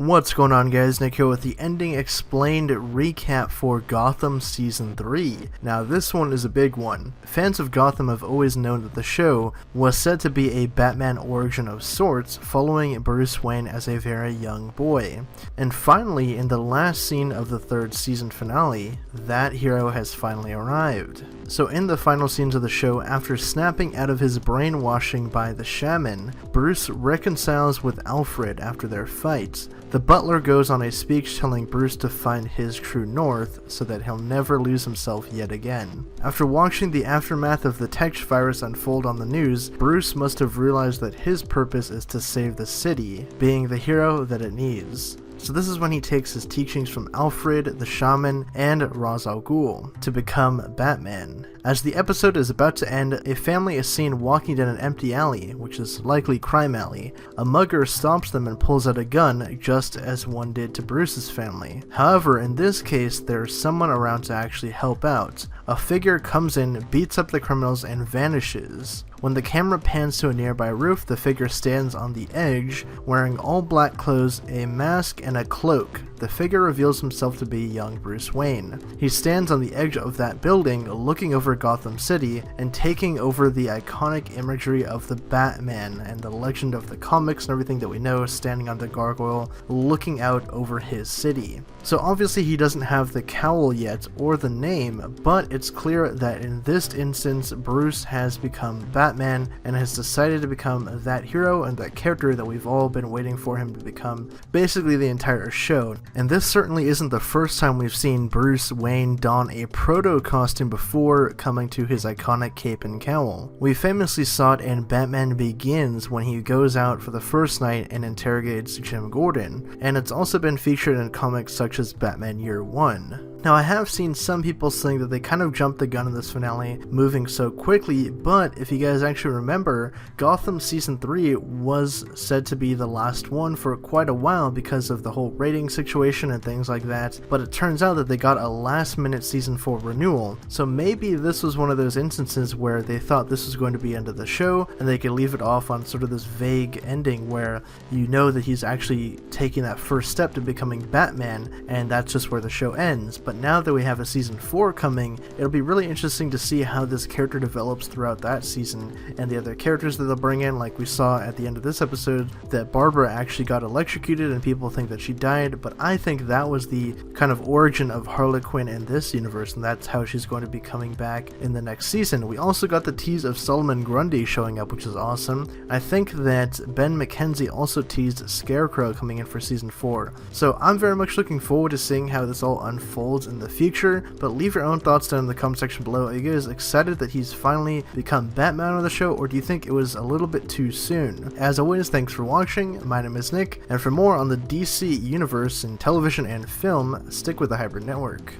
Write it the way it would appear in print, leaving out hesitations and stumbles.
What's going on, guys? Nick here with the ending explained recap for Gotham Season 3. Now this one is a big one. Fans of Gotham have always known that the show was said to be a Batman origin of sorts, following Bruce Wayne as a very young boy. And finally, in the last scene of the third season finale, that hero has finally arrived. So in the final scenes of the show, after snapping out of his brainwashing by the shaman, Bruce reconciles with Alfred after their fight. The butler goes on a speech telling Bruce to find his true north so that he'll never lose himself yet again. After watching the aftermath of the tech virus unfold on the news, Bruce must have realized that his purpose is to save the city, being the hero that it needs. So this is when he takes his teachings from Alfred, the shaman, and Ra's al Ghul to become Batman. As the episode is about to end, a family is seen walking down an empty alley, which is likely Crime Alley. A mugger stops them and pulls out a gun, just as one did to Bruce's family. However, in this case, there's someone around to actually help out. A figure comes in, beats up the criminals, and vanishes. When the camera pans to a nearby roof, the figure stands on the edge, wearing all black clothes, a mask, and a cloak. The figure reveals himself to be young Bruce Wayne. He stands on the edge of that building, looking over Gotham City, and taking over the iconic imagery of the Batman and the legend of the comics and everything that we know, standing on the gargoyle, looking out over his city. So obviously he doesn't have the cowl yet, or the name, but it's clear that in this instance, Bruce has become Batman and has decided to become that hero and that character that we've all been waiting for him to become basically the entire show. And this certainly isn't the first time we've seen Bruce Wayne don a proto costume before coming to his iconic cape and cowl. We famously saw it in Batman Begins when he goes out for the first night and interrogates Jim Gordon, and it's also been featured in comics such as Batman Year One. Now, I have seen some people saying that they kind of jumped the gun in this finale, moving so quickly, but if you guys actually remember, Gotham Season 3 was said to be the last one for quite a while because of the whole rating situation and things like that, but it turns out that they got a last-minute Season 4 renewal, so maybe this was one of those instances where they thought this was going to be the end of the show, and they could leave it off on sort of this vague ending where you know that he's actually taking that first step to becoming Batman, and that's just where the show ends. But now that we have a Season 4 coming, it'll be really interesting to see how this character develops throughout that season, and the other characters that they'll bring in, like we saw at the end of this episode, that Barbara actually got electrocuted and people think that she died, but I think that was the kind of origin of Harley Quinn in this universe, and that's how she's going to be coming back in the next season. We also got the tease of Solomon Grundy showing up, which is awesome. I think that Ben McKenzie also teased Scarecrow coming in for Season 4, so I'm very much looking forward to seeing how this all unfolds in the future, but leave your own thoughts down in the comment section below. Are you guys excited that he's finally become Batman on the show, or do you think it was a little bit too soon? As always, thanks for watching. My name is Nick, and for more on the DC universe in television and film, stick with the Hybrid Network.